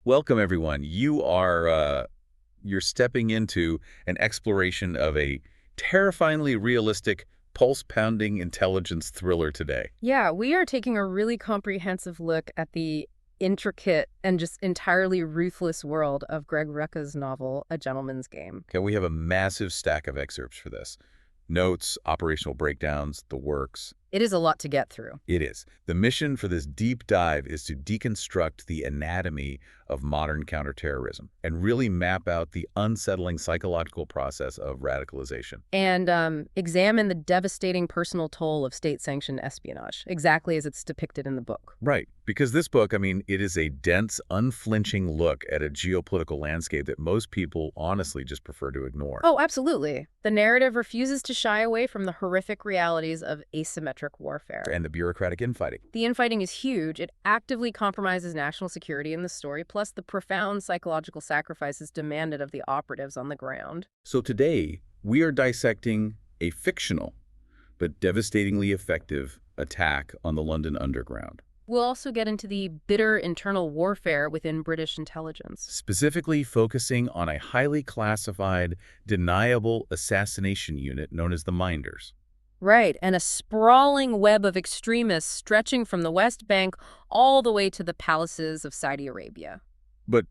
Welcome, everyone. You're stepping into an exploration of a terrifyingly realistic, pulse-pounding intelligence thriller today. Yeah, we are taking a really comprehensive look at the intricate and just entirely ruthless world of Greg Rucka's novel, A Gentleman's Game. Okay, we have a massive stack of excerpts for this. Notes, operational breakdowns, the works. It is a lot to get through. It is. The mission for this deep dive is to deconstruct the anatomy of modern counterterrorism and really map out the unsettling psychological process of radicalization. And examine the devastating personal toll of state-sanctioned espionage, exactly as it's depicted in the book. Right, because this book, it is a dense, unflinching look at a geopolitical landscape that most people honestly just prefer to ignore. Oh, absolutely. The narrative refuses to shy away from the horrific realities of asymmetric warfare. And the bureaucratic infighting. The infighting is huge. It actively compromises national security in the story, plus the profound psychological sacrifices demanded of the operatives on the ground. So today, we are dissecting a fictional but devastatingly effective attack on the London Underground. We'll also get into the bitter internal warfare within British intelligence. Specifically focusing on a highly classified, deniable assassination unit known as the Minders. Right, and a sprawling web of extremists stretching from the West Bank all the way to the palaces of Saudi Arabia. But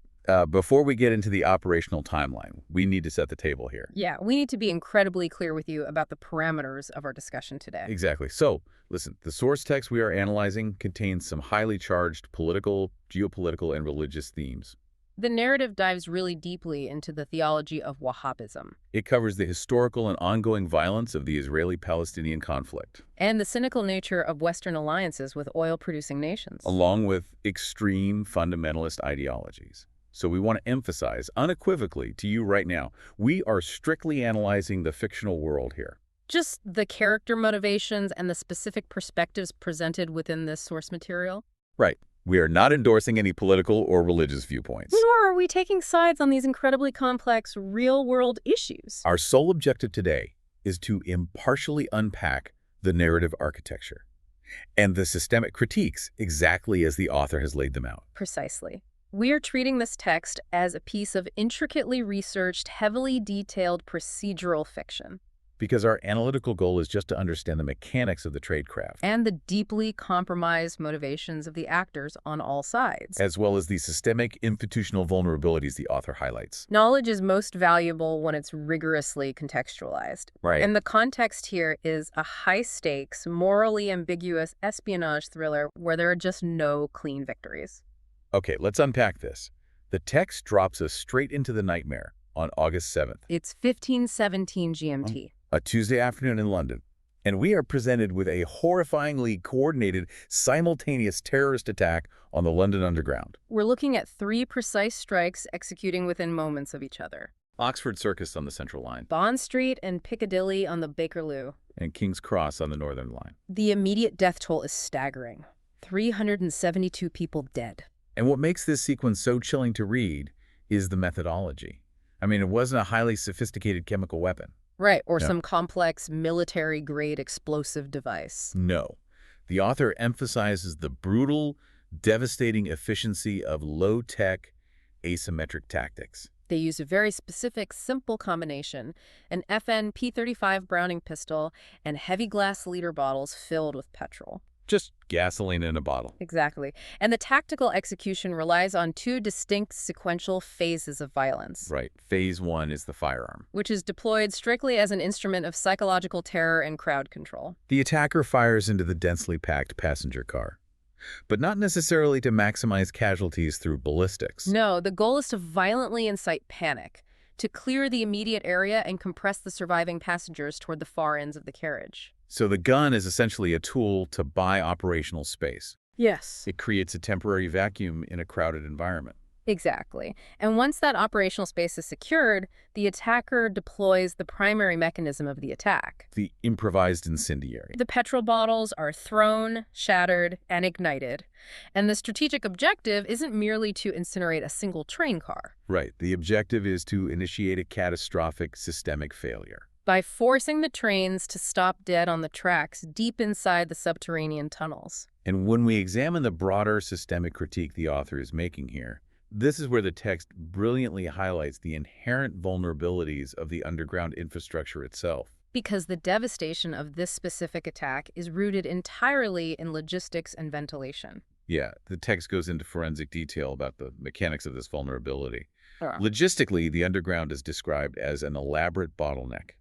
before we get into the operational timeline, we need to set the table here. Yeah, we need to be incredibly clear with you about the parameters of our discussion today. Exactly. So, listen, the source text we are analyzing contains some highly charged political, geopolitical, and religious themes. The narrative dives really deeply into the theology of Wahhabism. It covers the historical and ongoing violence of the Israeli-Palestinian conflict, And the cynical nature of Western alliances with oil-producing nations. along with extreme fundamentalist ideologies. So we want to emphasize unequivocally to you right now, we are strictly analyzing the fictional world here. Just the character motivations and the specific perspectives presented within this source material. Right. We are not endorsing any political or religious viewpoints. Nor are we taking sides on these incredibly complex, real-world issues. Our sole objective today is to impartially unpack the narrative architecture and the systemic critiques exactly as the author has laid them out. Precisely. We are treating this text as a piece of intricately researched, heavily detailed procedural fiction. Because our analytical goal is just to understand the mechanics of the tradecraft, And the deeply compromised motivations of the actors on all sides. as well as the systemic institutional vulnerabilities the author highlights. Knowledge is most valuable when it's rigorously contextualized. Right. And the context here is a high-stakes, morally ambiguous espionage thriller where there are just no clean victories. Okay, let's unpack this. The text drops us straight into the nightmare on August 7th, It's 1517 GMT. a Tuesday afternoon in London, and we are presented with a horrifyingly coordinated, simultaneous terrorist attack on the London Underground. We're looking at 3 precise strikes executing within moments of each other. Oxford Circus on the Central Line, Bond Street and Piccadilly on the Bakerloo. and King's Cross on the Northern Line. The immediate death toll is staggering. 372 people dead. And what makes this sequence so chilling to read is the methodology. It wasn't a highly sophisticated chemical weapon. Right, or No. some complex military-grade explosive device. No. The author emphasizes the brutal, devastating efficiency of low-tech, asymmetric tactics. They use a very specific, simple combination, an FN P35 Browning pistol and heavy glass liter bottles filled with petrol. Just gasoline in a bottle. Exactly. And the tactical execution relies on 2 distinct sequential phases of violence, Right. Phase 1 is the firearm. which is deployed strictly as an instrument of psychological terror and crowd control. The attacker fires into the densely packed passenger car, but not necessarily to maximize casualties through ballistics. No, the goal is to violently incite panic, to clear the immediate area and compress the surviving passengers toward the far ends of the carriage. So the gun is essentially a tool to buy operational space. Yes. It creates a temporary vacuum in a crowded environment. Exactly. And once that operational space is secured, the attacker deploys the primary mechanism of the attack. The improvised incendiary. The petrol bottles are thrown, shattered, and ignited. And the strategic objective isn't merely to incinerate a single train car. Right. The objective is to initiate a catastrophic systemic failure. By forcing the trains to stop dead on the tracks deep inside the subterranean tunnels. And when we examine the broader systemic critique the author is making here, This is where the text brilliantly highlights the inherent vulnerabilities of the underground infrastructure itself. Because the devastation of this specific attack is rooted entirely in logistics and ventilation. Yeah, the text goes into forensic detail about the mechanics of this vulnerability. Sure. Logistically, the underground is described as an elaborate bottleneck.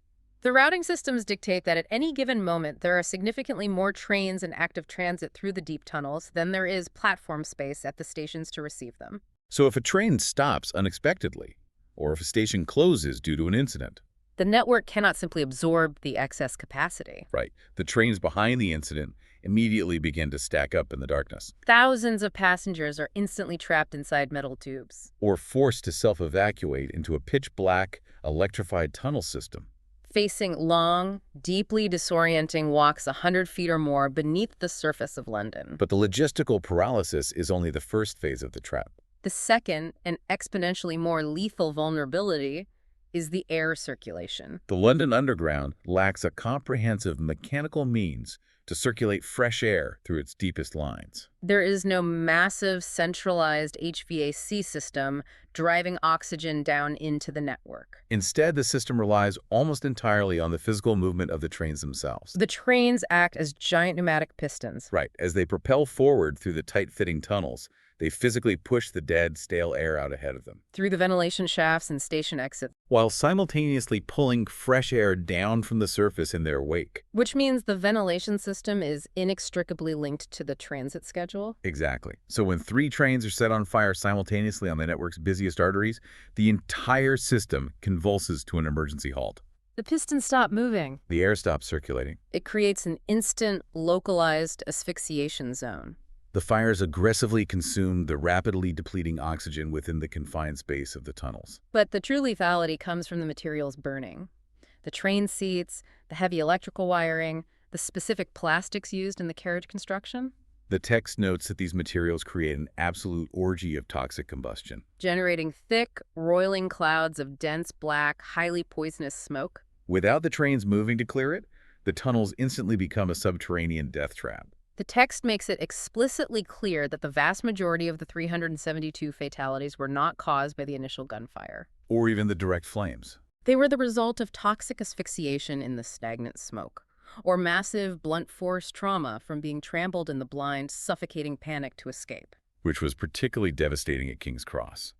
The routing systems dictate that at any given moment there are significantly more trains in active transit through the deep tunnels than there is platform space at the stations to receive them. So if a train stops unexpectedly, or if a station closes due to an incident, The network cannot simply absorb the excess capacity. right, the trains behind the incident immediately begin to stack up in the darkness, Thousands of passengers are instantly trapped inside metal tubes, or forced to self-evacuate into a pitch-black, electrified tunnel system. facing long, deeply disorienting walks 100 feet or more beneath the surface of London. But the logistical paralysis is only the first phase of the trap. The second, and exponentially more lethal vulnerability, is the air circulation. The London Underground lacks a comprehensive mechanical means to circulate fresh air through its deepest lines. There is no massive centralized HVAC system driving oxygen down into the network. Instead, the system relies almost entirely on the physical movement of the trains themselves. The trains act as giant pneumatic pistons. Right, as they propel forward through the tight-fitting tunnels, they physically push the dead, stale air out ahead of them, Through the ventilation shafts and station exits, while simultaneously pulling fresh air down from the surface in their wake. which means the ventilation system is inextricably linked to the transit schedule. Exactly. So when 3 trains are set on fire simultaneously on the network's busiest arteries, the entire system convulses to an emergency halt. The pistons stop moving. The air stops circulating. It creates an instant, localized asphyxiation zone. The fires aggressively consume the rapidly depleting oxygen within the confined space of the tunnels. But the true lethality comes from the materials burning. The train seats, the heavy electrical wiring, the specific plastics used in the carriage construction, The text notes that these materials create an absolute orgy of toxic combustion. generating thick, roiling clouds of dense black, highly poisonous smoke. Without the trains moving to clear it, the tunnels instantly become a subterranean death trap. The text makes it explicitly clear that the vast majority of the 372 fatalities were not caused by the initial gunfire. Or even the direct flames. They were the result of toxic asphyxiation in the stagnant smoke, or massive blunt force trauma from being trampled in the blind, suffocating panic to escape. Which was particularly devastating at King's Cross.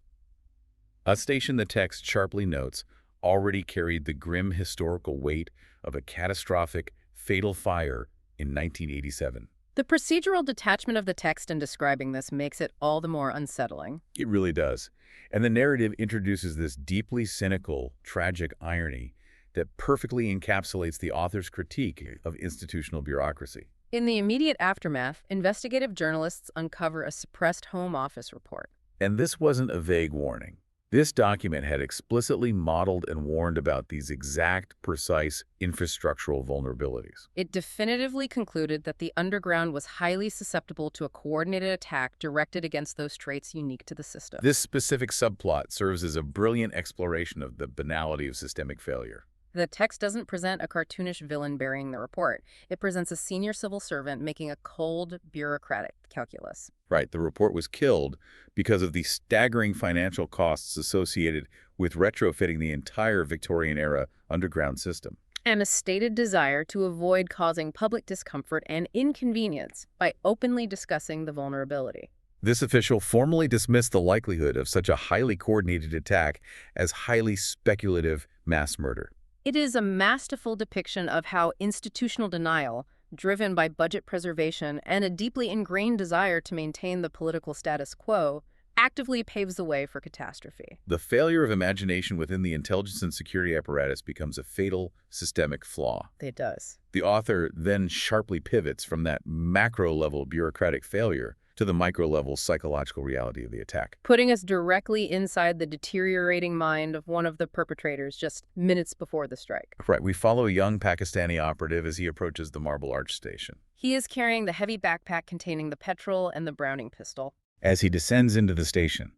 A station, the text sharply notes, already carried the grim historical weight of a catastrophic, fatal fire in 1987. The procedural detachment of the text in describing this makes it all the more unsettling. It really does. And the narrative introduces this deeply cynical, tragic irony that perfectly encapsulates the author's critique of institutional bureaucracy. In the immediate aftermath, investigative journalists uncover a suppressed Home Office report. And this wasn't a vague warning. This document had explicitly modeled and warned about these exact, precise infrastructural vulnerabilities. It definitively concluded that the underground was highly susceptible to a coordinated attack directed against those traits unique to the system. This specific subplot serves as a brilliant exploration of the banality of systemic failure. The text doesn't present a cartoonish villain burying the report. It presents a senior civil servant making a cold, bureaucratic calculus. Right, the report was killed because of the staggering financial costs associated with retrofitting the entire Victorian-era underground system. And a stated desire to avoid causing public discomfort and inconvenience by openly discussing the vulnerability. This official formally dismissed the likelihood of such a highly coordinated attack as highly speculative mass murder. It is a masterful depiction of how institutional denial, driven by budget preservation and a deeply ingrained desire to maintain the political status quo, actively paves the way for catastrophe. The failure of imagination within the intelligence and security apparatus becomes a fatal systemic flaw. It does. The author then sharply pivots from that macro-level bureaucratic failure to the micro-level psychological reality of the attack. Putting us directly inside the deteriorating mind of one of the perpetrators just minutes before the strike. Right, we follow a young Pakistani operative as he approaches the Marble Arch station. He is carrying the heavy backpack containing the petrol and the Browning pistol. As he descends into the station,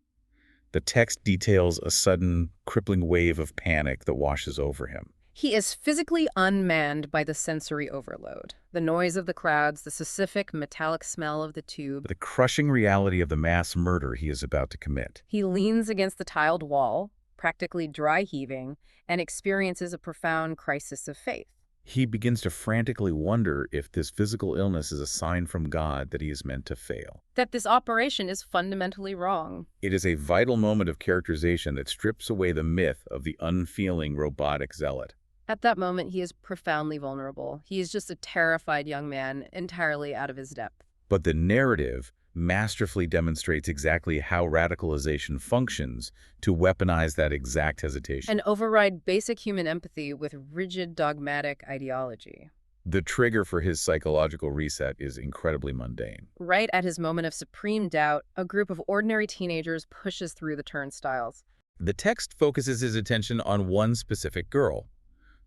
the text details a sudden, crippling wave of panic that washes over him. He is physically unmanned by the sensory overload. The noise of the crowds, the specific metallic smell of the tube. The crushing reality of the mass murder he is about to commit. He leans against the tiled wall, practically dry heaving, and experiences a profound crisis of faith. He begins to frantically wonder if this physical illness is a sign from God that he is meant to fail. That this operation is fundamentally wrong. It is a vital moment of characterization that strips away the myth of the unfeeling robotic zealot. At that moment, he is profoundly vulnerable. He is just a terrified young man, entirely out of his depth. But the narrative masterfully demonstrates exactly how radicalization functions to weaponize that exact hesitation. And override basic human empathy with rigid dogmatic ideology. The trigger for his psychological reset is incredibly mundane. Right at his moment of supreme doubt, a group of ordinary teenagers pushes through the turnstiles. The text focuses his attention on one specific girl,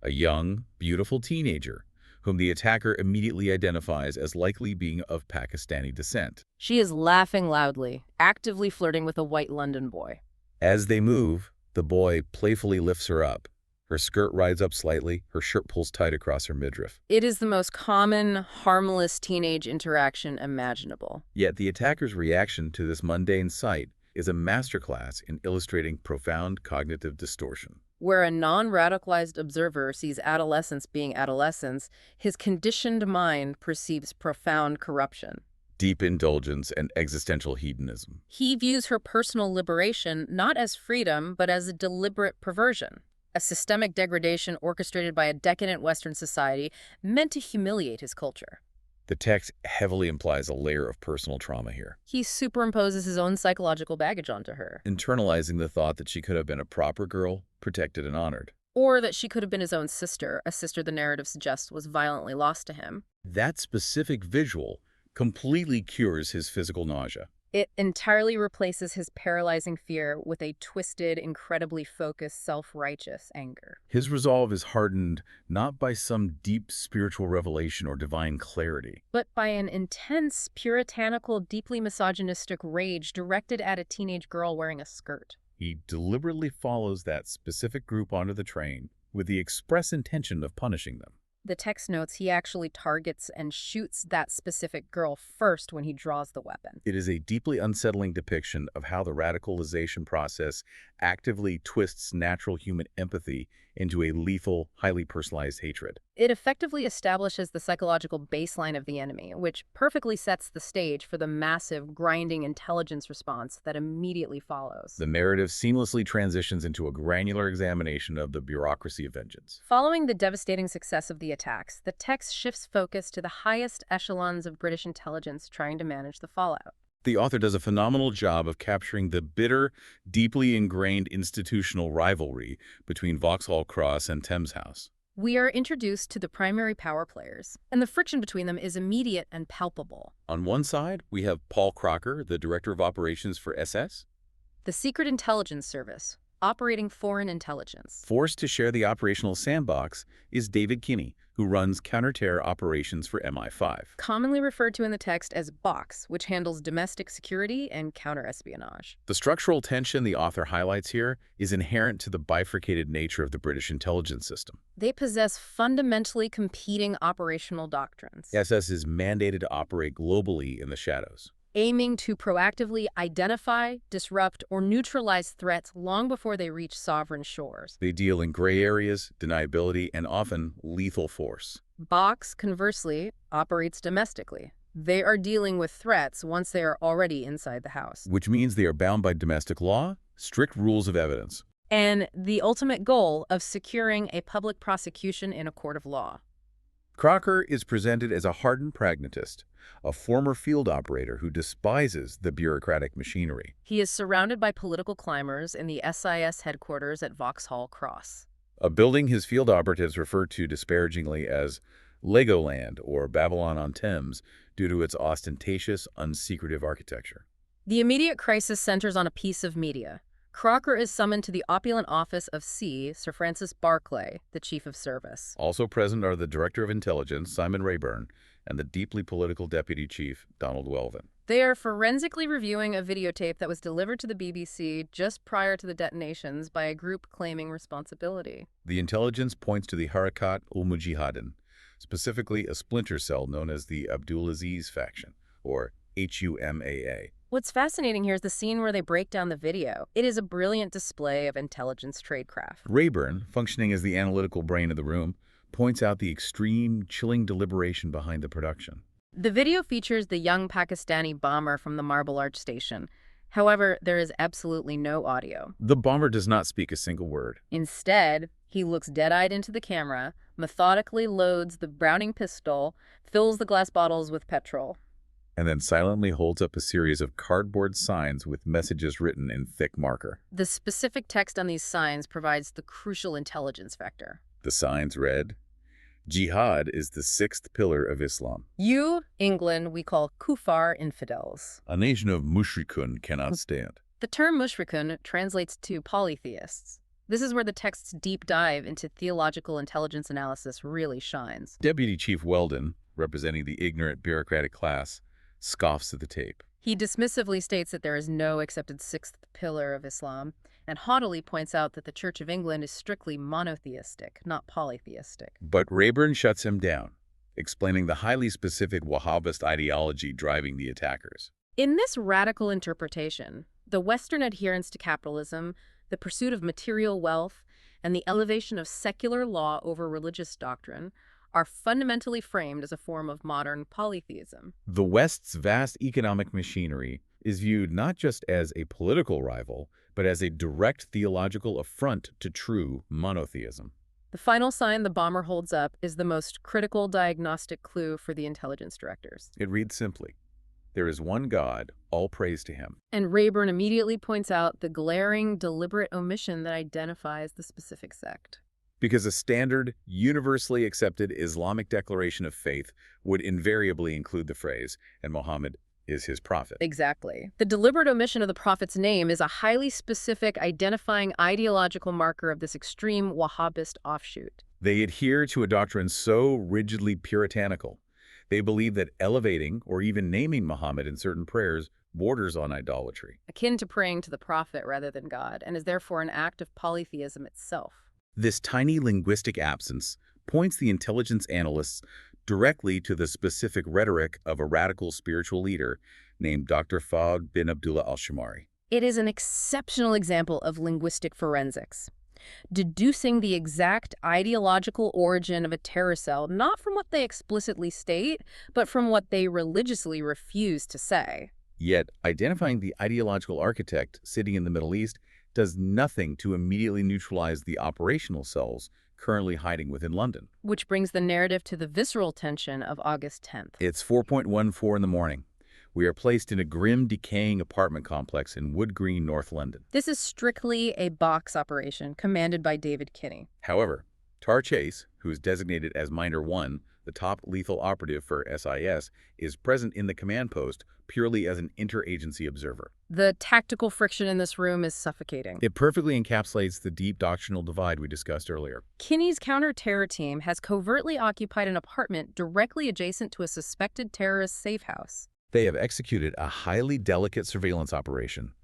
a young, beautiful teenager, whom the attacker immediately identifies as likely being of Pakistani descent. She is laughing loudly, actively flirting with a white London boy. As they move, the boy playfully lifts her up. Her skirt rides up slightly, her shirt pulls tight across her midriff. It is the most common, harmless teenage interaction imaginable. Yet the attacker's reaction to this mundane sight is a masterclass in illustrating profound cognitive distortion. Where a non-radicalized observer sees adolescence being adolescence, his conditioned mind perceives profound corruption. Deep indulgence and existential hedonism. He views her personal liberation not as freedom, but as a deliberate perversion, a systemic degradation orchestrated by a decadent Western society meant to humiliate his culture. The text heavily implies a layer of personal trauma here, He superimposes his own psychological baggage onto her. internalizing the thought that she could have been a proper girl, protected and honored. Or that she could have been his own sister, a sister the narrative suggests was violently lost to him. That specific visual completely cures his physical nausea. It entirely replaces his paralyzing fear with a twisted, incredibly focused, self-righteous anger. His resolve is hardened not by some deep spiritual revelation or divine clarity, But by an intense, puritanical, deeply misogynistic rage directed at a teenage girl wearing a skirt. he deliberately follows that specific group onto the train with the express intention of punishing them. The text notes he actually targets and shoots that specific girl first when he draws the weapon. It is a deeply unsettling depiction of how the radicalization process actively twists natural human empathy into a lethal, highly personalized hatred. It effectively establishes the psychological baseline of the enemy, which perfectly sets the stage for the massive, grinding intelligence response that immediately follows. The narrative seamlessly transitions into a granular examination of the bureaucracy of vengeance. Following the devastating success of the attacks, the text shifts focus to the highest echelons of British intelligence trying to manage the fallout. The author does a phenomenal job of capturing the bitter, deeply ingrained institutional rivalry between Vauxhall Cross and Thames House. We are introduced to the primary power players, and the friction between them is immediate and palpable. On one side, we have Paul Crocker, the Director of Operations for SS. The Secret Intelligence Service, operating foreign intelligence. Forced to share the operational sandbox is David Kinney, who runs counter-terror operations for MI5. Commonly referred to in the text as BOX, which handles domestic security and counter-espionage. The structural tension the author highlights here is inherent to the bifurcated nature of the British intelligence system. They possess fundamentally competing operational doctrines, SS is mandated to operate globally in the shadows, aiming to proactively identify, disrupt, or neutralize threats long before they reach sovereign shores. They deal in gray areas, deniability, and often lethal force. BOX, conversely, operates domestically. They are dealing with threats once they are already inside the house. Which means they are bound by domestic law, strict rules of evidence. And the ultimate goal of securing a public prosecution in a court of law. Crocker is presented as a hardened pragmatist, a former field operator who despises the bureaucratic machinery. He is surrounded by political climbers in the SIS headquarters at Vauxhall Cross. A building his field operatives refer to disparagingly as Legoland or Babylon on Thames due to its ostentatious, unsecretive architecture. The immediate crisis centers on a piece of media. Crocker is summoned to the opulent office of Sir Francis Barclay, the Chief of Service. Also present are the Director of Intelligence, Simon Rayburn, and the deeply political deputy chief, Donald Welvin. They are forensically reviewing a videotape that was delivered to the BBC just prior to the detonations by a group claiming responsibility. The intelligence points to the Harakat ul-Mujahideen, specifically a splinter cell known as the Abdulaziz faction, or HUMAA. What's fascinating here is the scene where they break down the video. It is a brilliant display of intelligence tradecraft. Rayburn, functioning as the analytical brain of the room, points out the extreme, chilling deliberation behind the production. The video features the young Pakistani bomber from the Marble Arch station. However, there is absolutely no audio. The bomber does not speak a single word. Instead, he looks dead-eyed into the camera, methodically loads the Browning pistol, fills the glass bottles with petrol, And then silently holds up a series of cardboard signs with messages written in thick marker. The specific text on these signs provides the crucial intelligence vector. The signs read, "Jihad is the sixth pillar of Islam. You, England, we call kuffar infidels. A nation of mushrikun cannot stand." The term mushrikun translates to polytheists. This is where the text's deep dive into theological intelligence analysis really shines. Deputy Chief Weldon, representing the ignorant bureaucratic class, scoffs at the tape. He dismissively states that there is no accepted sixth pillar of Islam, and haughtily points out that the Church of England is strictly monotheistic, not polytheistic. But Rayburn shuts him down, explaining the highly specific Wahhabist ideology driving the attackers. In this radical interpretation, the Western adherence to capitalism, the pursuit of material wealth, and the elevation of secular law over religious doctrine are fundamentally framed as a form of modern polytheism. The West's vast economic machinery is viewed not just as a political rival, but as a direct theological affront to true monotheism. The final sign the bomber holds up is the most critical diagnostic clue for the intelligence directors. It reads simply, "There is one God, all praise to him." And Rayburn immediately points out the glaring, deliberate omission that identifies the specific sect. Because a standard, universally accepted Islamic declaration of faith would invariably include the phrase, "and Muhammad is his prophet." Exactly. The deliberate omission of the prophet's name is a highly specific, identifying ideological marker of this extreme Wahhabist offshoot. They adhere to a doctrine so rigidly puritanical. They believe that elevating or even naming Muhammad in certain prayers borders on idolatry. Akin to praying to the prophet rather than God, and is therefore an act of polytheism itself. This tiny linguistic absence points the intelligence analysts directly to the specific rhetoric of a radical spiritual leader named Dr. Fahd bin Abdullah al-Shamari. It is an exceptional example of linguistic forensics, deducing the exact ideological origin of a terror cell, not from what they explicitly state, but from what they religiously refuse to say. Yet, identifying the ideological architect sitting in the Middle East does nothing to immediately neutralize the operational cells currently hiding within London. Which brings the narrative to the visceral tension of August 10th. It's 4:14 in the morning. We are placed in a grim, decaying apartment complex in Wood Green, North London. This is strictly a box operation commanded by David Kinney. However, Tara Chace, who is designated as Minder 1, the top lethal operative for SIS, is present in the command post purely as an interagency observer. The tactical friction in this room is suffocating. It perfectly encapsulates the deep doctrinal divide we discussed earlier. Kinney's counter-terror team has covertly occupied an apartment directly adjacent to a suspected terrorist safe house. They have executed a highly delicate surveillance operation,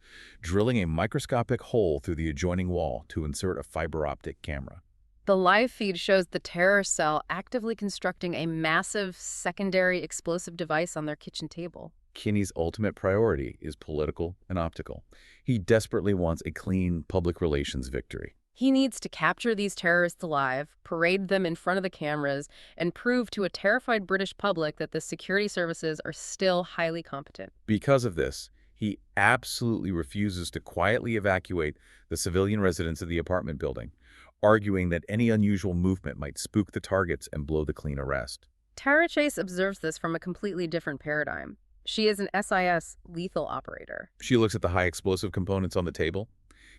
drilling a microscopic hole through the adjoining wall to insert a fiber optic camera. The live feed shows the terror cell actively constructing a massive secondary explosive device on their kitchen table. Kinney's ultimate priority is political and optical. He desperately wants a clean public relations victory. He needs to capture these terrorists alive, parade them in front of the cameras, and prove to a terrified British public that the security services are still highly competent. Because of this, he absolutely refuses to quietly evacuate the civilian residents of the apartment building, arguing that any unusual movement might spook the targets and blow the clean arrest. Tara Chace observes this from a completely different paradigm. She is an SIS lethal operator. She looks at the high explosive components on the table,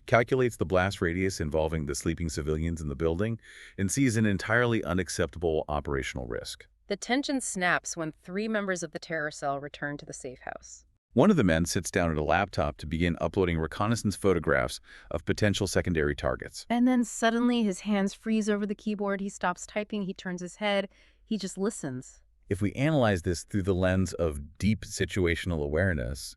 calculates the blast radius involving the sleeping civilians in the building, and sees an entirely unacceptable operational risk. The tension snaps when 3 members of the terror cell return to the safe house. One of the men sits down at a laptop to begin uploading reconnaissance photographs of potential secondary targets. And then suddenly his hands freeze over the keyboard. He stops typing. He turns his head. He just listens. If we analyze this through the lens of deep situational awareness,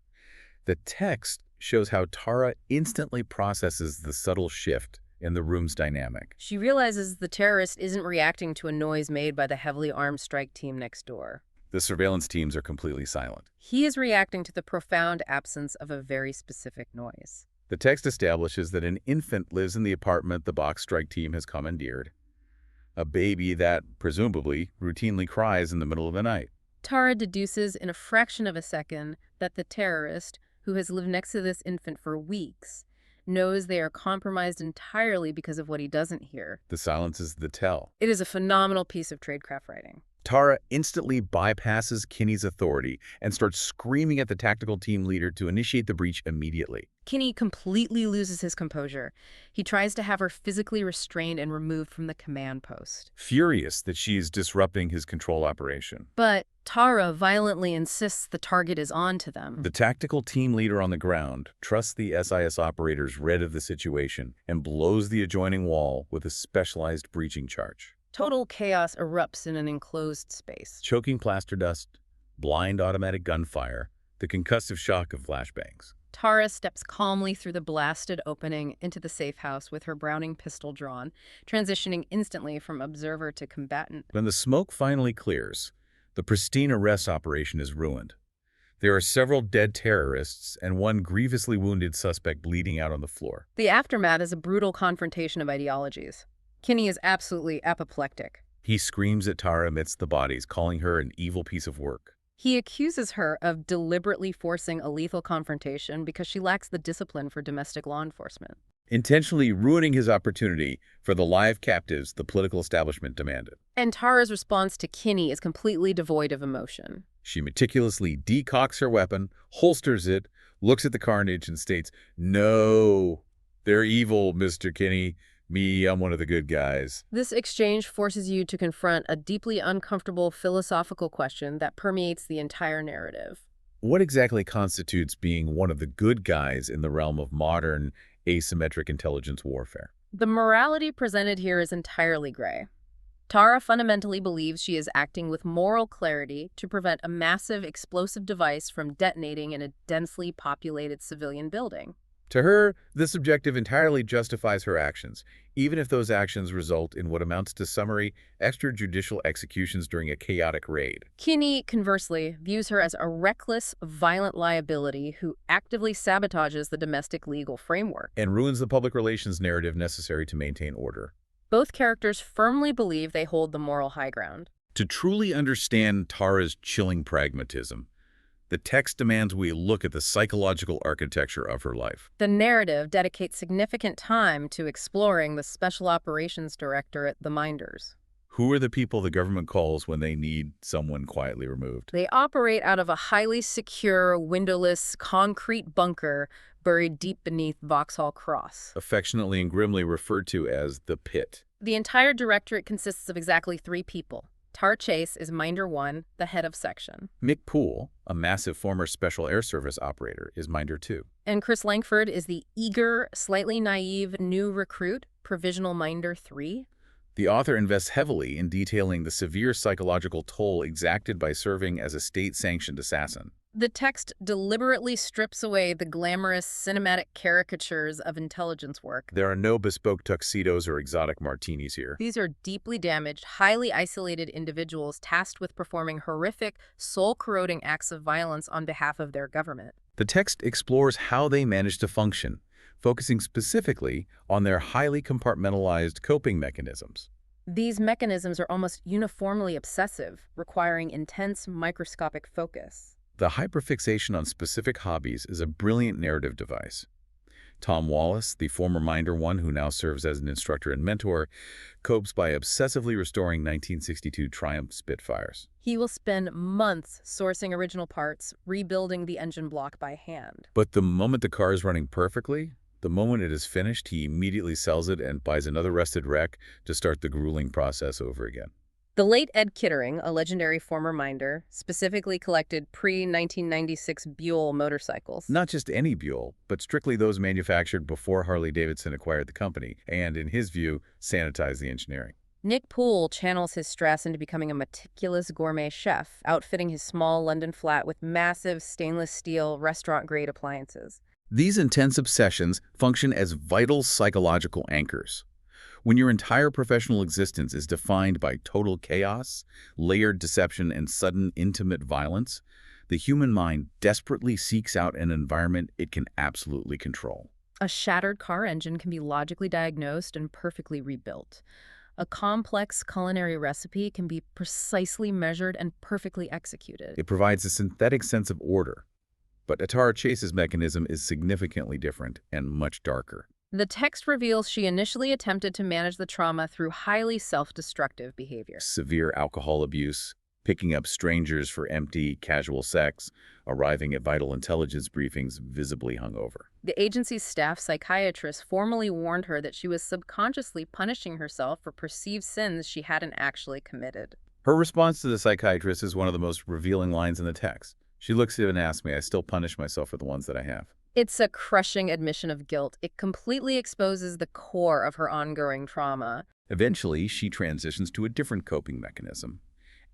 the text shows how Tara instantly processes the subtle shift in the room's dynamic. She realizes the terrorist isn't reacting to a noise made by the heavily armed strike team next door. The surveillance teams are completely silent. He is reacting to the profound absence of a very specific noise. The text establishes that an infant lives in the apartment the box strike team has commandeered, a baby that, presumably, routinely cries in the middle of the night. Tara deduces in a fraction of a second that the terrorist, who has lived next to this infant for weeks, knows they are compromised entirely because of what he doesn't hear. The silence is the tell. It is a phenomenal piece of tradecraft writing. Tara instantly bypasses Kinney's authority and starts screaming at the tactical team leader to initiate the breach immediately. Kinney completely loses his composure. He tries to have her physically restrained and removed from the command post. Furious that she is disrupting his control operation. But Tara violently insists the target is on to them. The tactical team leader on the ground trusts the SIS operators read of the situation and blows the adjoining wall with a specialized breaching charge. Total chaos erupts in an enclosed space. Choking plaster dust, blind automatic gunfire, the concussive shock of flashbangs. Tara steps calmly through the blasted opening into the safe house with her Browning pistol drawn, transitioning instantly from observer to combatant. When the smoke finally clears, the pristine arrest operation is ruined. There are several dead terrorists and one grievously wounded suspect bleeding out on the floor. The aftermath is a brutal confrontation of ideologies. Kinney is absolutely apoplectic. He screams at Tara amidst the bodies, calling her an evil piece of work. He accuses her of deliberately forcing a lethal confrontation because she lacks the discipline for domestic law enforcement, Intentionally ruining his opportunity for the live captives the political establishment demanded. And Tara's response to Kinney is completely devoid of emotion. She meticulously decocks her weapon, holsters it, looks at the carnage, and states, "No, they're evil, Mr. Kinney. Me, I'm one of the good guys." This exchange forces you to confront a deeply uncomfortable philosophical question that permeates the entire narrative. What exactly constitutes being one of the good guys in the realm of modern, asymmetric intelligence warfare? The morality presented here is entirely gray. Tara fundamentally believes she is acting with moral clarity to prevent a massive explosive device from detonating in a densely populated civilian building. To her, this objective entirely justifies her actions, even if those actions result in what amounts to summary, extrajudicial executions during a chaotic raid. Kinney, conversely, views her as a reckless, violent liability who actively sabotages the domestic legal framework. And ruins the public relations narrative necessary to maintain order. Both characters firmly believe they hold the moral high ground. To truly understand Tara's chilling pragmatism, the text demands we look at the psychological architecture of her life. The narrative dedicates significant time to exploring the Special Operations Director at the Minders. Who are the people the government calls when they need someone quietly removed? They operate out of a highly secure, windowless, concrete bunker buried deep beneath Vauxhall Cross. Affectionately and grimly referred to as the Pit. The entire directorate consists of exactly 3 people. Tara Chace is Minder 1, the head of section. Mick Poole, a massive former Special Air Service operator, is Minder 2. And Chris Langford is the eager, slightly naive new recruit, provisional Minder 3. The author invests heavily in detailing the severe psychological toll exacted by serving as a state-sanctioned assassin. The text deliberately strips away the glamorous cinematic caricatures of intelligence work. There are no bespoke tuxedos or exotic martinis here. These are deeply damaged, highly isolated individuals tasked with performing horrific, soul-corroding acts of violence on behalf of their government. The text explores how they manage to function, focusing specifically on their highly compartmentalized coping mechanisms. These mechanisms are almost uniformly obsessive, requiring intense, microscopic focus. The hyperfixation on specific hobbies is a brilliant narrative device. Tom Wallace, the former Minder 1 who now serves as an instructor and mentor, copes by obsessively restoring 1962 Triumph Spitfires. He will spend months sourcing original parts, rebuilding the engine block by hand. But the moment the car is running perfectly, the moment it is finished, he immediately sells it and buys another rusted wreck to start the grueling process over again. The late Ed Kittering, a legendary former Minder, specifically collected pre-1996 Buell motorcycles. Not just any Buell, but strictly those manufactured before Harley-Davidson acquired the company and, in his view, sanitized the engineering. Nick Poole channels his stress into becoming a meticulous gourmet chef, outfitting his small London flat with massive stainless steel restaurant-grade appliances. These intense obsessions function as vital psychological anchors. When your entire professional existence is defined by total chaos, layered deception, and sudden intimate violence, the human mind desperately seeks out an environment it can absolutely control. A shattered car engine can be logically diagnosed and perfectly rebuilt. A complex culinary recipe can be precisely measured and perfectly executed. It provides a synthetic sense of order. But Tara Chace's mechanism is significantly different and much darker. The text reveals she initially attempted to manage the trauma through highly self-destructive behavior. Severe alcohol abuse, picking up strangers for empty, casual sex, arriving at vital intelligence briefings visibly hungover. The agency's staff psychiatrist formally warned her that she was subconsciously punishing herself for perceived sins she hadn't actually committed. Her response to the psychiatrist is one of the most revealing lines in the text. She looks at it and asks me, "I still punish myself for the ones that I have." It's a crushing admission of guilt. It completely exposes the core of her ongoing trauma. Eventually, she transitions to a different coping mechanism: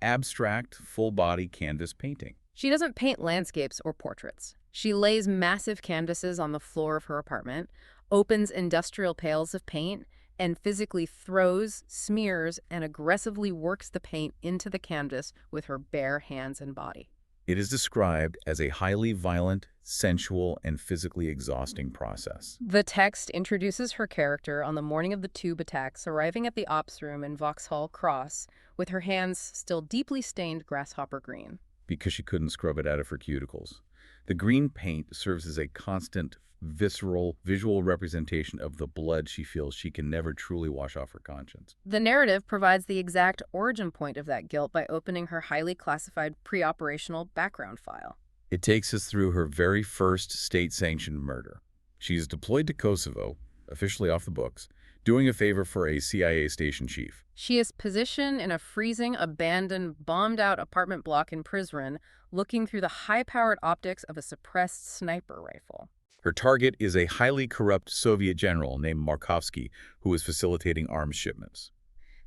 abstract, full-body canvas painting. She doesn't paint landscapes or portraits. She lays massive canvases on the floor of her apartment, opens industrial pails of paint, and physically throws, smears, and aggressively works the paint into the canvas with her bare hands and body. It is described as a highly violent, sensual, and physically exhausting process. The text introduces her character on the morning of the tube attacks, arriving at the ops room in Vauxhall Cross with her hands still deeply stained grasshopper green. Because she couldn't scrub it out of her cuticles. The green paint serves as a constant, visceral, visual representation of the blood she feels she can never truly wash off her conscience. The narrative provides the exact origin point of that guilt by opening her highly classified pre-operational background file. It takes us through her very first state-sanctioned murder. She is deployed to Kosovo, officially off the books, doing a favor for a CIA station chief. She is positioned in a freezing, abandoned, bombed-out apartment block in Prizren, looking through the high-powered optics of a suppressed sniper rifle. Her target is a highly corrupt Soviet general named Markovsky, who is facilitating arms shipments.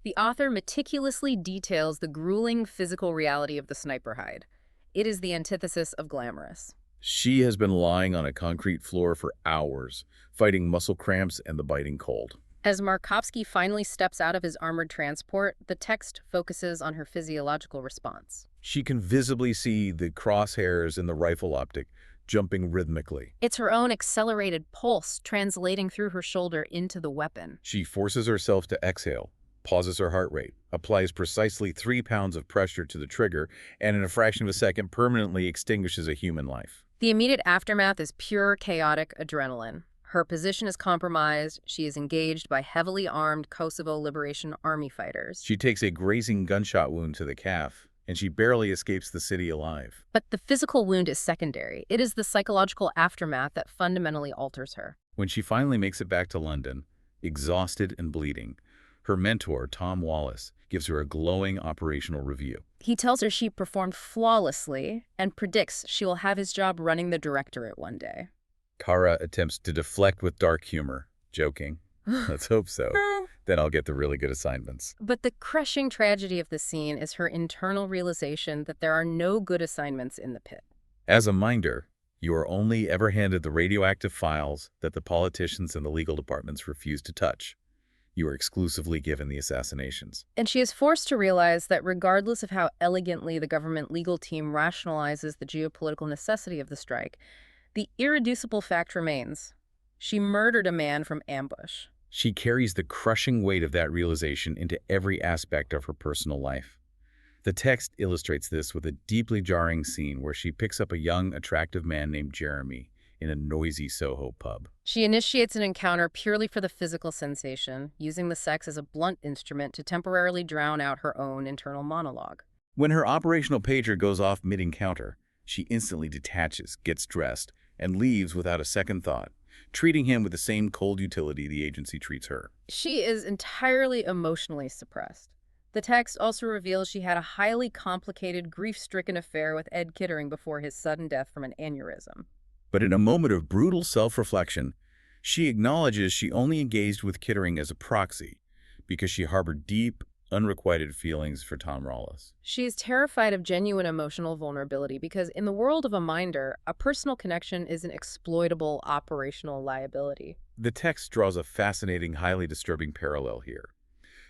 The author meticulously details the grueling physical reality of the sniper hide. It is the antithesis of glamorous. She has been lying on a concrete floor for hours, fighting muscle cramps and the biting cold. As Markovsky finally steps out of his armored transport, the text focuses on her physiological response. She can visibly see the crosshairs in the rifle optic jumping rhythmically. It's her own accelerated pulse translating through her shoulder into the weapon. She forces herself to exhale, pauses her heart rate, applies precisely 3 pounds of pressure to the trigger, and in a fraction of a second permanently extinguishes a human life. The immediate aftermath is pure chaotic adrenaline. Her position is compromised. She is engaged by heavily armed Kosovo Liberation Army fighters. She takes a grazing gunshot wound to the calf, and she barely escapes the city alive. But the physical wound is secondary. It is the psychological aftermath that fundamentally alters her. When she finally makes it back to London, exhausted and bleeding, her mentor, Tom Wallace, gives her a glowing operational review. He tells her she performed flawlessly and predicts she will have his job running the directorate one day. Kara attempts to deflect with dark humor, joking, "Let's hope so. Then I'll get the really good assignments." But the crushing tragedy of the scene is her internal realization that there are no good assignments in the pit. As a minder, you are only ever handed the radioactive files that the politicians and the legal departments refuse to touch. You are exclusively given the assassinations. And she is forced to realize that regardless of how elegantly the government legal team rationalizes the geopolitical necessity of the strike, the irreducible fact remains. She murdered a man from ambush. She carries the crushing weight of that realization into every aspect of her personal life. The text illustrates this with a deeply jarring scene where she picks up a young, attractive man named Jeremy in a noisy Soho pub. She initiates an encounter purely for the physical sensation, using the sex as a blunt instrument to temporarily drown out her own internal monologue. When her operational pager goes off mid-encounter, she instantly detaches, gets dressed, and leaves without a second thought, treating him with the same cold utility the agency treats her. She is entirely emotionally suppressed. The text also reveals she had a highly complicated, grief-stricken affair with Ed Kittering before his sudden death from an aneurysm. But in a moment of brutal self-reflection, she acknowledges she only engaged with Kittering as a proxy because she harbored deep, unrequited feelings for Tom Rawless. She's terrified of genuine emotional vulnerability because in the world of a minder, a personal connection is an exploitable operational liability. The text draws a fascinating, highly disturbing parallel here.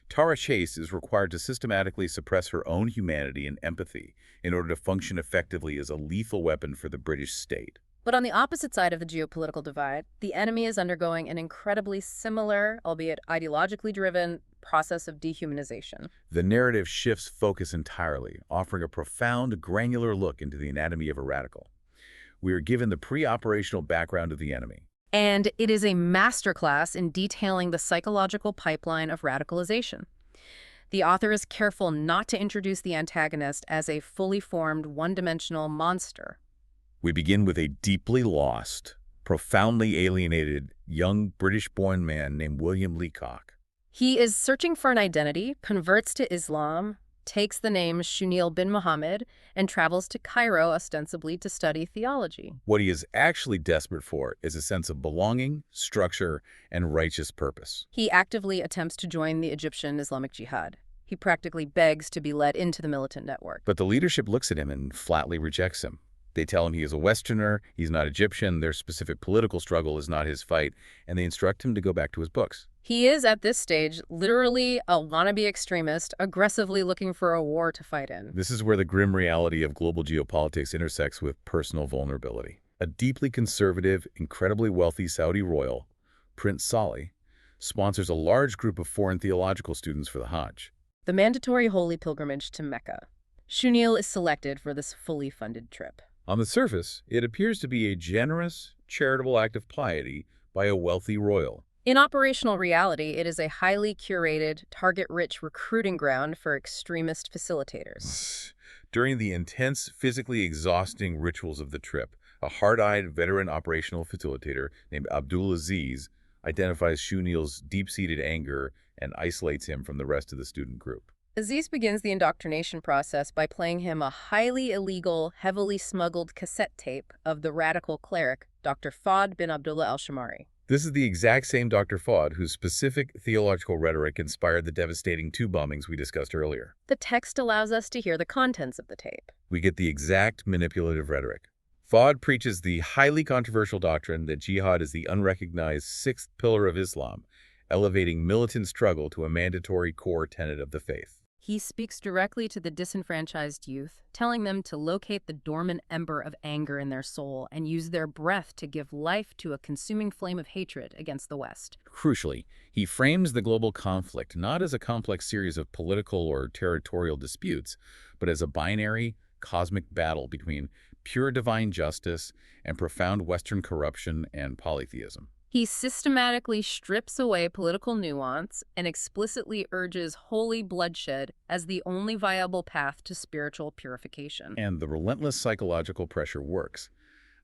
Tara Chace is required to systematically suppress her own humanity and empathy in order to function effectively as a lethal weapon for the British state. But on the opposite side of the geopolitical divide, the enemy is undergoing an incredibly similar, albeit ideologically driven, process of dehumanization. The narrative shifts focus entirely, offering a profound, granular look into the anatomy of a radical. We are given the pre-operational background of the enemy. And it is a masterclass in detailing the psychological pipeline of radicalization. The author is careful not to introduce the antagonist as a fully formed, one-dimensional monster. We begin with a deeply lost, profoundly alienated, young British-born man named William Leacock. He is searching for an identity, converts to Islam, takes the name Shunil bin Muhammad, and travels to Cairo ostensibly to study theology. What he is actually desperate for is a sense of belonging, structure, and righteous purpose. He actively attempts to join the Egyptian Islamic Jihad. He practically begs to be led into the militant network. But the leadership looks at him and flatly rejects him. They tell him he is a Westerner, he's not Egyptian, their specific political struggle is not his fight, and they instruct him to go back to his books. He is, at this stage, literally a wannabe extremist, aggressively looking for a war to fight in. This is where the grim reality of global geopolitics intersects with personal vulnerability. A deeply conservative, incredibly wealthy Saudi royal, Prince Salih, sponsors a large group of foreign theological students for the Hajj. The mandatory holy pilgrimage to Mecca. Shunil is selected for this fully funded trip. On the surface, it appears to be a generous, charitable act of piety by a wealthy royal. In operational reality, it is a highly curated, target-rich recruiting ground for extremist facilitators. During the intense, physically exhausting rituals of the trip, a hard-eyed veteran operational facilitator named Abdul Aziz identifies Shunil's deep-seated anger and isolates him from the rest of the student group. Aziz begins the indoctrination process by playing him a highly illegal, heavily smuggled cassette tape of the radical cleric, Dr. Fahd bin Abdullah al-Shamari. This is the exact same Dr. Fahd whose specific theological rhetoric inspired the devastating two bombings we discussed earlier. The text allows us to hear the contents of the tape. We get the exact manipulative rhetoric. Fahd preaches the highly controversial doctrine that jihad is the unrecognized sixth pillar of Islam, elevating militant struggle to a mandatory core tenet of the faith. He speaks directly to the disenfranchised youth, telling them to locate the dormant ember of anger in their soul and use their breath to give life to a consuming flame of hatred against the West. Crucially, he frames the global conflict not as a complex series of political or territorial disputes, but as a binary, cosmic battle between pure divine justice and profound Western corruption and polytheism. He systematically strips away political nuance and explicitly urges holy bloodshed as the only viable path to spiritual purification. And the relentless psychological pressure works.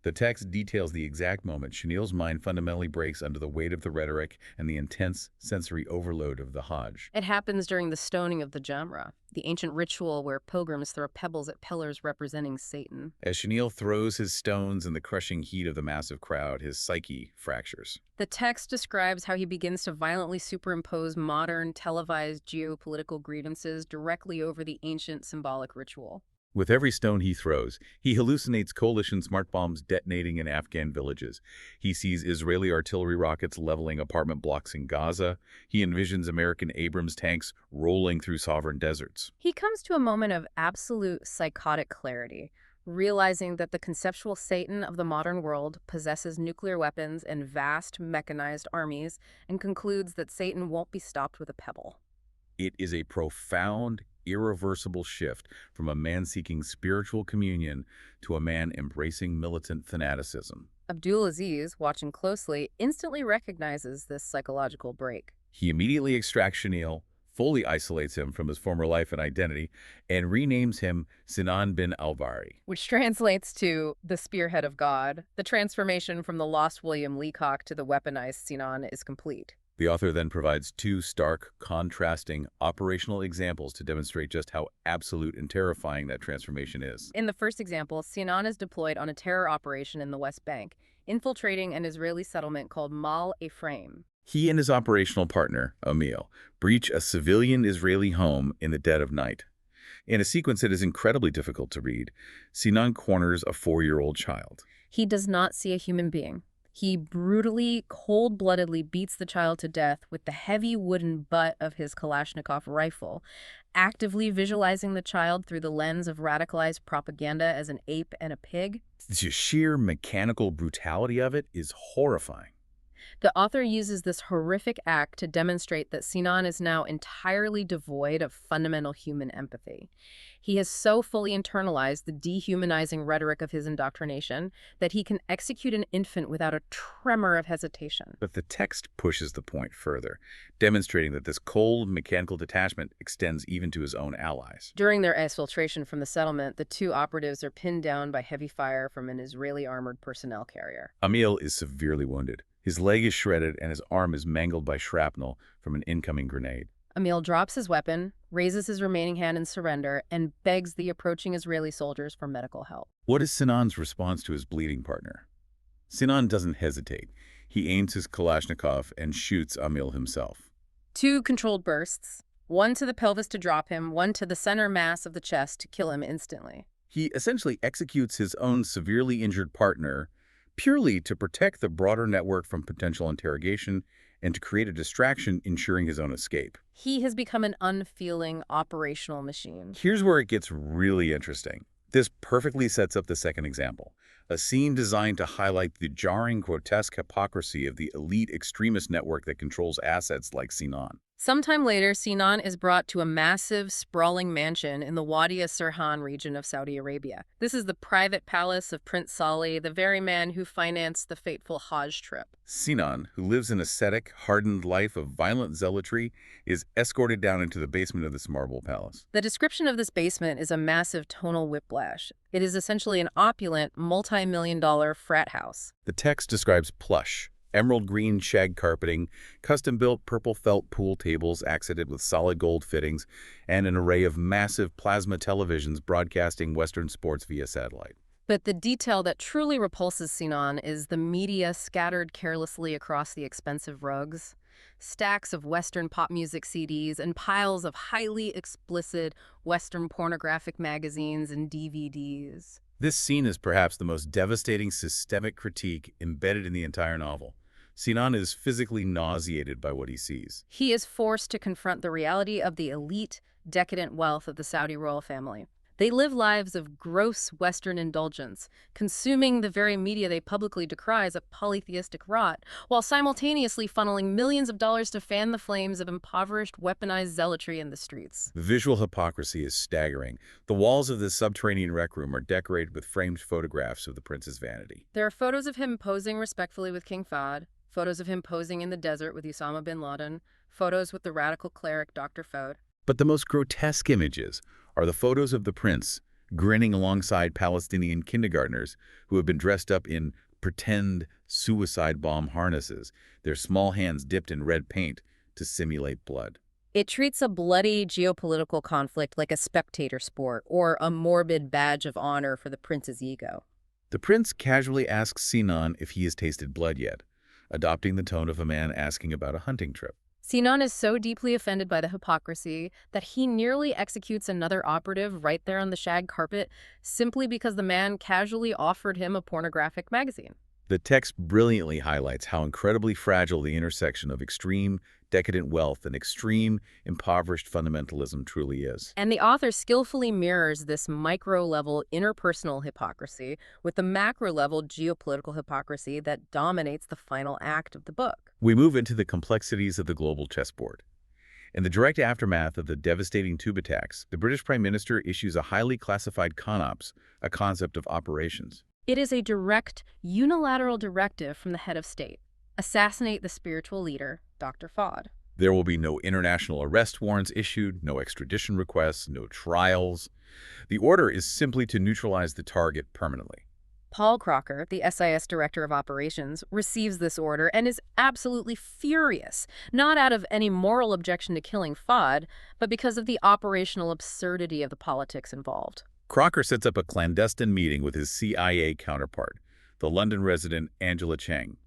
The text details the exact moment Shunil's mind fundamentally breaks under the weight of the rhetoric and the intense sensory overload of the Hajj. It happens during the stoning of the Jamra, the ancient ritual where pilgrims throw pebbles at pillars representing Satan. As Shunil throws his stones in the crushing heat of the massive crowd, his psyche fractures. The text describes how he begins to violently superimpose modern, televised geopolitical grievances directly over the ancient symbolic ritual. With every stone he throws, he hallucinates coalition smart bombs detonating in Afghan villages. He sees Israeli artillery rockets leveling apartment blocks in Gaza. He envisions American Abrams tanks rolling through sovereign deserts. He comes to a moment of absolute psychotic clarity, realizing that the conceptual Satan of the modern world possesses nuclear weapons and vast mechanized armies, and concludes that Satan won't be stopped with a pebble. It is a profound, irreversible shift from a man seeking spiritual communion to a man embracing militant fanaticism. Abdul Aziz, watching closely, instantly recognizes this psychological break. He immediately extracts Shunil, fully isolates him from his former life and identity, and renames him Sinan bin al-Baari, which translates to the spearhead of God. The transformation from the lost William Leacock to the weaponized Sinan is complete. The author then provides two stark, contrasting, operational examples to demonstrate just how absolute and terrifying that transformation is. In the first example, Sinan is deployed on a terror operation in the West Bank, infiltrating an Israeli settlement called Mal Ephraim. He and his operational partner, Emil, breach a civilian Israeli home in the dead of night. In a sequence that is incredibly difficult to read, Sinan corners a 4-year-old child. He does not see a human being. He brutally, cold-bloodedly beats the child to death with the heavy wooden butt of his Kalashnikov rifle, actively visualizing the child through the lens of radicalized propaganda as an ape and a pig. The sheer mechanical brutality of it is horrifying. The author uses this horrific act to demonstrate that Sinan is now entirely devoid of fundamental human empathy. He has so fully internalized the dehumanizing rhetoric of his indoctrination that he can execute an infant without a tremor of hesitation. But the text pushes the point further, demonstrating that this cold, mechanical detachment extends even to his own allies. During their exfiltration from the settlement, the two operatives are pinned down by heavy fire from an Israeli armored personnel carrier. Emil is severely wounded. His leg is shredded and his arm is mangled by shrapnel from an incoming grenade. Emil drops his weapon, raises his remaining hand in surrender, and begs the approaching Israeli soldiers for medical help. What is Sinan's response to his bleeding partner? Sinan doesn't hesitate. He aims his Kalashnikov and shoots Emil himself. 2 controlled bursts, one to the pelvis to drop him, one to the center mass of the chest to kill him instantly. He essentially executes his own severely injured partner purely to protect the broader network from potential interrogation and to create a distraction ensuring his own escape. He has become an unfeeling operational machine. Here's where it gets really interesting. This perfectly sets up the second example, a scene designed to highlight the jarring, grotesque hypocrisy of the elite extremist network that controls assets like Sinan. Sometime later, Sinan is brought to a massive, sprawling mansion in the Wadi Sirhan region of Saudi Arabia. This is the private palace of Prince Salih, the very man who financed the fateful Hajj trip. Sinan, who lives an ascetic, hardened life of violent zealotry, is escorted down into the basement of this marble palace. The description of this basement is a massive tonal whiplash. It is essentially an opulent, multi-million-dollar frat house. The text describes plush, emerald green shag carpeting, custom-built purple felt pool tables accented with solid gold fittings, and an array of massive plasma televisions broadcasting Western sports via satellite. But the detail that truly repulses Sinan is the media scattered carelessly across the expensive rugs. Stacks of Western pop music CDs and piles of highly explicit Western pornographic magazines and DVDs. This scene is perhaps the most devastating systemic critique embedded in the entire novel. Sinan is physically nauseated by what he sees. He is forced to confront the reality of the elite, decadent wealth of the Saudi royal family. They live lives of gross Western indulgence, consuming the very media they publicly decry as a polytheistic rot, while simultaneously funneling millions of dollars to fan the flames of impoverished, weaponized zealotry in the streets. The visual hypocrisy is staggering. The walls of this subterranean rec room are decorated with framed photographs of the prince's vanity. There are photos of him posing respectfully with King Fahd, photos of him posing in the desert with Osama bin Laden, photos with the radical cleric Dr. Fahd. But the most grotesque images are the photos of the prince grinning alongside Palestinian kindergartners who have been dressed up in pretend suicide bomb harnesses, their small hands dipped in red paint to simulate blood. It treats a bloody geopolitical conflict like a spectator sport or a morbid badge of honor for the prince's ego. The prince casually asks Sinan if he has tasted blood yet, adopting the tone of a man asking about a hunting trip. Sinan is so deeply offended by the hypocrisy that he nearly executes another operative right there on the shag carpet simply because the man casually offered him a pornographic magazine. The text brilliantly highlights how incredibly fragile the intersection of extreme, decadent wealth and extreme, impoverished fundamentalism truly is. And the author skillfully mirrors this micro-level interpersonal hypocrisy with the macro-level geopolitical hypocrisy that dominates the final act of the book. We move into the complexities of the global chessboard. In the direct aftermath of the devastating tube attacks, the British Prime Minister issues a highly classified CONOPS, a concept of operations. It is a direct, unilateral directive from the head of state. Assassinate the spiritual leader, Dr. Fahd. There will be no international arrest warrants issued, no extradition requests, no trials. The order is simply to neutralize the target permanently. Paul Crocker, the SIS Director of Operations, receives this order and is absolutely furious, not out of any moral objection to killing Fahd, but because of the operational absurdity of the politics involved. Crocker sets up a clandestine meeting with his CIA counterpart, the London resident Angela Cheng.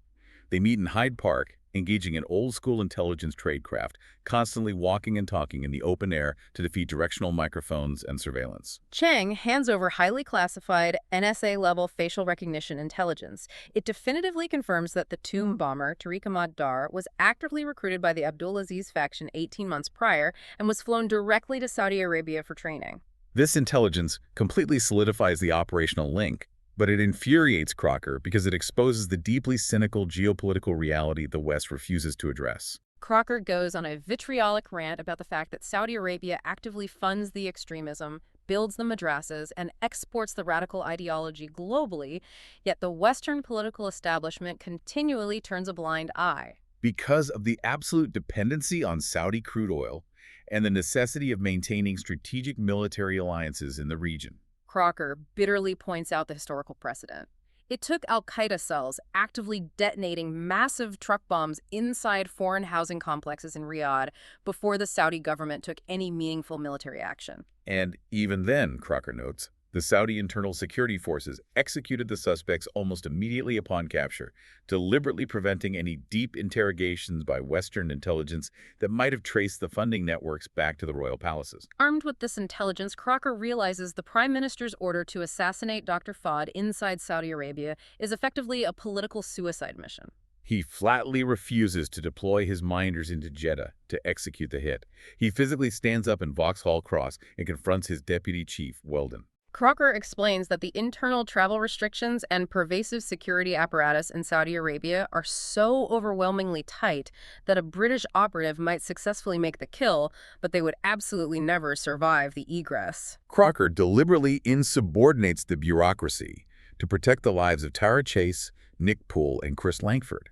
They meet in Hyde Park, engaging in old-school intelligence tradecraft, constantly walking and talking in the open air to defeat directional microphones and surveillance. Chang hands over highly classified NSA-level facial recognition intelligence. It definitively confirms that the tomb bomber, Tariq Ahmad Dar, was actively recruited by the Abdulaziz faction 18 months prior and was flown directly to Saudi Arabia for training. This intelligence completely solidifies the operational link, but it infuriates Crocker because it exposes the deeply cynical geopolitical reality the West refuses to address. Crocker goes on a vitriolic rant about the fact that Saudi Arabia actively funds the extremism, builds the madrasas, and exports the radical ideology globally, yet the Western political establishment continually turns a blind eye. Because of the absolute dependency on Saudi crude oil and the necessity of maintaining strategic military alliances in the region. Crocker bitterly points out the historical precedent. It took al-Qaeda cells actively detonating massive truck bombs inside foreign housing complexes in Riyadh before the Saudi government took any meaningful military action. And even then, Crocker notes, the Saudi internal security forces executed the suspects almost immediately upon capture, deliberately preventing any deep interrogations by Western intelligence that might have traced the funding networks back to the royal palaces. Armed with this intelligence, Crocker realizes the Prime Minister's order to assassinate Dr. Fahd inside Saudi Arabia is effectively a political suicide mission. He flatly refuses to deploy his minders into Jeddah to execute the hit. He physically stands up in Vauxhall Cross and confronts his deputy chief, Weldon. Crocker explains that the internal travel restrictions and pervasive security apparatus in Saudi Arabia are so overwhelmingly tight that a British operative might successfully make the kill, but they would absolutely never survive the egress. Crocker deliberately insubordinates the bureaucracy to protect the lives of Tara Chace, Nick Poole, and Chris Langford.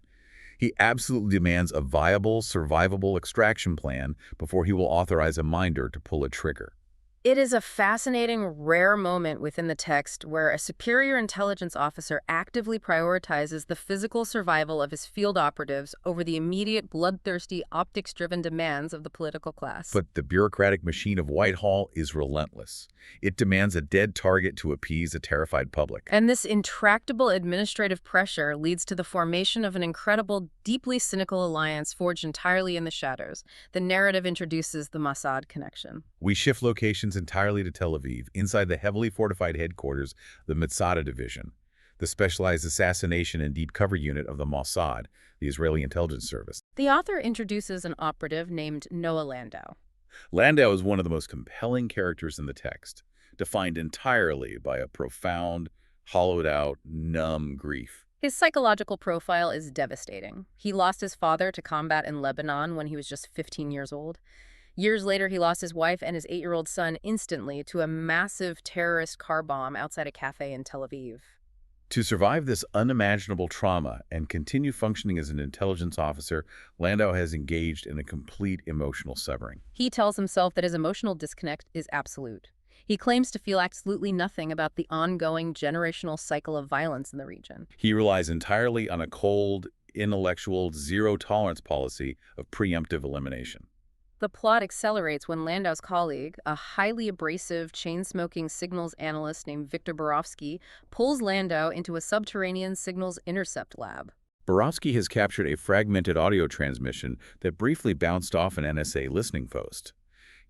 He absolutely demands a viable, survivable extraction plan before he will authorize a minder to pull a trigger. It is a fascinating, rare moment within the text where a superior intelligence officer actively prioritizes the physical survival of his field operatives over the immediate, bloodthirsty, optics-driven demands of the political class. But the bureaucratic machine of Whitehall is relentless. It demands a dead target to appease a terrified public. And this intractable administrative pressure leads to the formation of an incredible, deeply cynical alliance forged entirely in the shadows. The narrative introduces the Mossad connection. We shift locations entirely to Tel Aviv, inside the heavily fortified headquarters, the Mitzada Division, the specialized assassination and deep cover unit of the Mossad, the Israeli intelligence service. The author introduces an operative named Noah Landau. Landau is one of the most compelling characters in the text, defined entirely by a profound, hollowed-out, numb grief. His psychological profile is devastating. He lost his father to combat in Lebanon when he was just 15 years old. Years later, he lost his wife and his 8-year-old son instantly to a massive terrorist car bomb outside a cafe in Tel Aviv. To survive this unimaginable trauma and continue functioning as an intelligence officer, Landau has engaged in a complete emotional severing. He tells himself that his emotional disconnect is absolute. He claims to feel absolutely nothing about the ongoing generational cycle of violence in the region. He relies entirely on a cold, intellectual, zero-tolerance policy of preemptive elimination. The plot accelerates when Landau's colleague, a highly abrasive, chain-smoking signals analyst named Viktor Borovsky, pulls Landau into a subterranean signals intercept lab. Borovsky has captured a fragmented audio transmission that briefly bounced off an NSA listening post.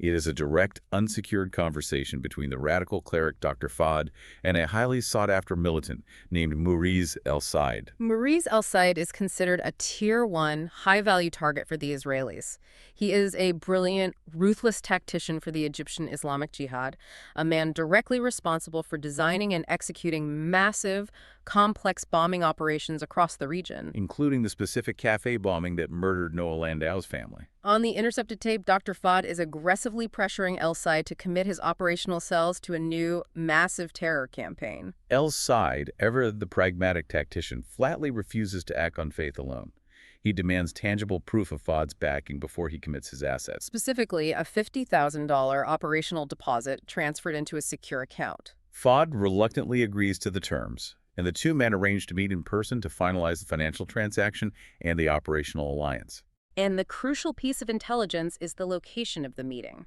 It is a direct, unsecured conversation between the radical cleric Dr. Fahd and a highly sought-after militant named Muriz El-Said. Muriz El-Said is considered a Tier 1, high-value target for the Israelis. He is a brilliant, ruthless tactician for the Egyptian Islamic Jihad, a man directly responsible for designing and executing massive, complex bombing operations across the region, including the specific cafe bombing that murdered Noah Landau's family. On the intercepted tape, Dr. Fahd is aggressively pressuring El-Said to commit his operational cells to a new, massive terror campaign. El-Said, ever the pragmatic tactician, flatly refuses to act on faith alone. He demands tangible proof of Fahd's backing before he commits his assets. Specifically, a $50,000 operational deposit transferred into a secure account. Fahd reluctantly agrees to the terms, and the two men arrange to meet in person to finalize the financial transaction and the operational alliance. And the crucial piece of intelligence is the location of the meeting.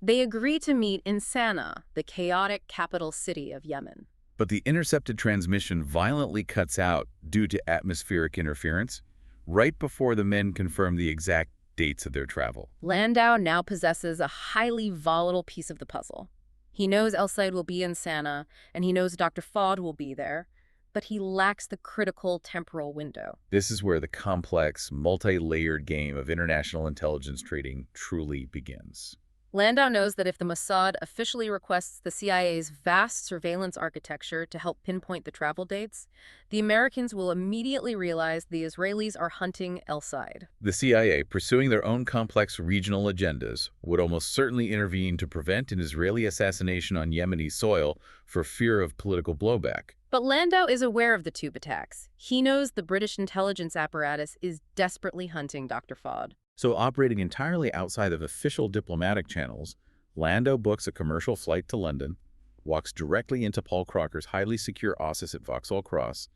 They agree to meet in Sana'a, the chaotic capital city of Yemen. But the intercepted transmission violently cuts out due to atmospheric interference. right before the men confirm the exact dates of their travel. Landau now possesses a highly volatile piece of the puzzle. He knows El-Sayed will be in Sana'a, and he knows Dr. Faude will be there, but he lacks the critical temporal window. This is where the complex, multi-layered game of international intelligence trading truly begins. Landau knows that if the Mossad officially requests the CIA's vast surveillance architecture to help pinpoint the travel dates, the Americans will immediately realize the Israelis are hunting El-Sayed. The CIA, pursuing their own complex regional agendas, would almost certainly intervene to prevent an Israeli assassination on Yemeni soil for fear of political blowback. But Landau is aware of the tube attacks. He knows the British intelligence apparatus is desperately hunting Dr. Faude. So, operating entirely outside of official diplomatic channels, Landau books a commercial flight to London, walks directly into Paul Crocker's highly secure office at Vauxhall Cross,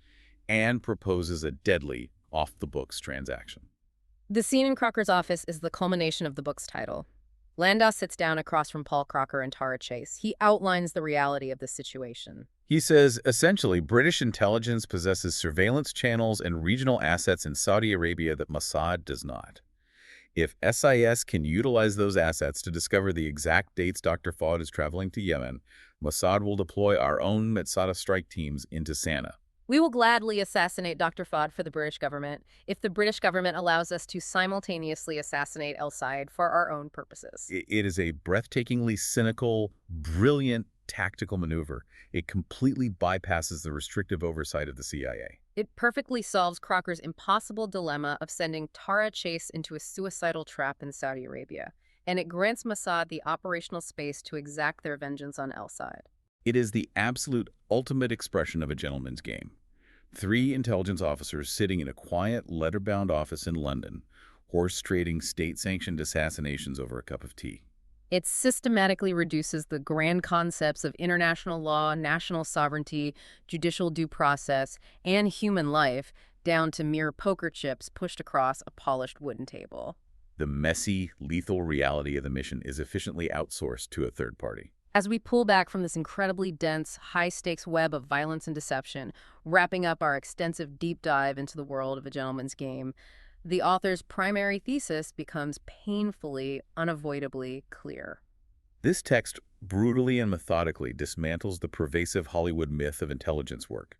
and proposes a deadly, off-the-books transaction. The scene in Crocker's office is the culmination of the book's title. Landau sits down across from Paul Crocker and Tara Chace. He outlines the reality of the situation. He says, essentially, British intelligence possesses surveillance channels and regional assets in Saudi Arabia that Mossad does not. If SIS can utilize those assets to discover the exact dates Dr. Faude is traveling to Yemen, Mossad will deploy our own Metzada strike teams into Sana'a. We will gladly assassinate Dr. Faude for the British government if the British government allows us to simultaneously assassinate El-Sayed for our own purposes. It is a breathtakingly cynical, brilliant tactical maneuver. It completely bypasses the restrictive oversight of the CIA. It perfectly solves Crocker's impossible dilemma of sending Tara Chace into a suicidal trap in Saudi Arabia, and it grants Mossad the operational space to exact their vengeance on El-Sayed. It is the absolute ultimate expression of a gentleman's game. 3 intelligence officers sitting in a quiet, letter-bound office in London, horse-trading state-sanctioned assassinations over a cup of tea. It systematically reduces the grand concepts of international law, national sovereignty, judicial due process, and human life down to mere poker chips pushed across a polished wooden table. The messy, lethal reality of the mission is efficiently outsourced to a third party. As we pull back from this incredibly dense, high-stakes web of violence and deception, wrapping up our extensive deep dive into the world of a gentleman's game, the author's primary thesis becomes painfully, unavoidably clear. This text brutally and methodically dismantles the pervasive Hollywood myth of intelligence work.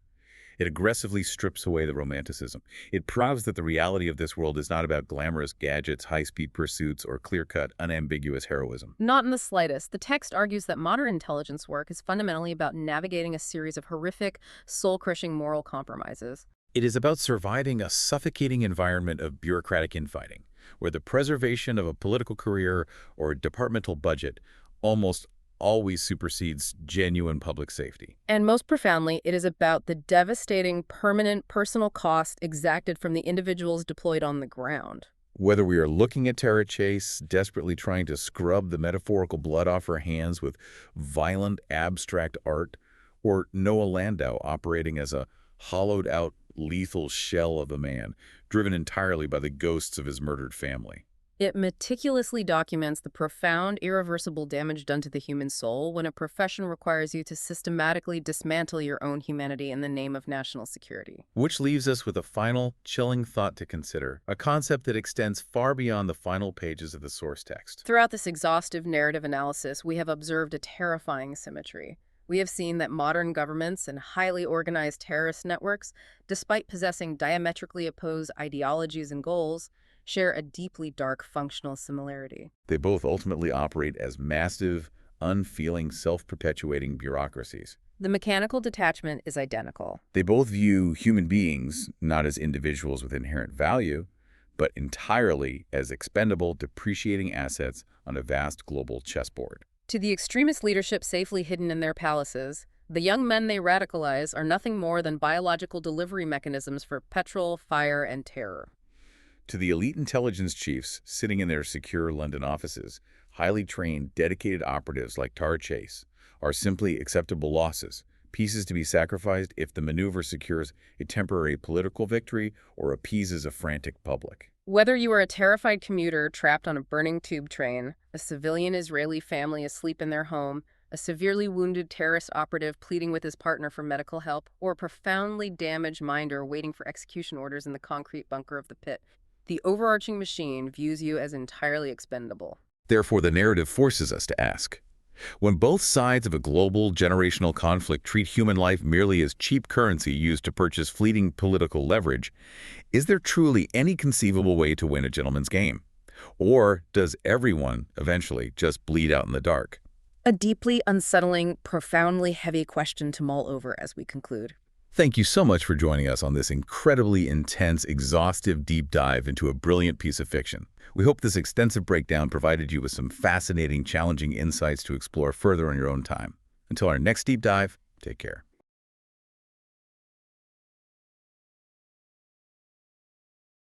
It aggressively strips away the romanticism. It proves that the reality of this world is not about glamorous gadgets, high-speed pursuits, or clear-cut, unambiguous heroism. Not in the slightest. The text argues that modern intelligence work is fundamentally about navigating a series of horrific, soul-crushing moral compromises. It is about surviving a suffocating environment of bureaucratic infighting, where the preservation of a political career or departmental budget almost always supersedes genuine public safety. And most profoundly, it is about the devastating, permanent personal cost exacted from the individuals deployed on the ground. Whether we are looking at Tara Chace, desperately trying to scrub the metaphorical blood off her hands with violent, abstract art, or Noah Landau operating as a hollowed-out, lethal shell of a man, driven entirely by the ghosts of his murdered family. It meticulously documents the profound, irreversible damage done to the human soul when a profession requires you to systematically dismantle your own humanity in the name of national security. Which leaves us with a final, chilling thought to consider, a concept that extends far beyond the final pages of the source text. Throughout this exhaustive narrative analysis, we have observed a terrifying symmetry. We have seen that modern governments and highly organized terrorist networks, despite possessing diametrically opposed ideologies and goals, share a deeply dark functional similarity. They both ultimately operate as massive, unfeeling, self-perpetuating bureaucracies. The mechanical detachment is identical. They both view human beings not as individuals with inherent value, but entirely as expendable, depreciating assets on a vast global chessboard. To the extremist leadership safely hidden in their palaces, the young men they radicalize are nothing more than biological delivery mechanisms for petrol, fire, and terror. To the elite intelligence chiefs sitting in their secure London offices, highly trained, dedicated operatives like Tara Chace are simply acceptable losses, pieces to be sacrificed if the maneuver secures a temporary political victory or appeases a frantic public. Whether you are a terrified commuter trapped on a burning tube train, a civilian Israeli family asleep in their home, A severely wounded terrorist operative pleading with his partner for medical help, or a profoundly damaged minder waiting for execution orders in the concrete bunker of the pit. The overarching machine views you as entirely expendable. Therefore, the narrative forces us to ask, when both sides of a global generational conflict treat human life merely as cheap currency used to purchase fleeting political leverage, is there truly any conceivable way to win a gentleman's game? Or does everyone eventually just bleed out in the dark? A deeply unsettling, profoundly heavy question to mull over as we conclude. Thank you so much for joining us on this incredibly intense, exhaustive deep dive into a brilliant piece of fiction. We hope this extensive breakdown provided you with some fascinating, challenging insights to explore further on your own time. Until our next deep dive, take care.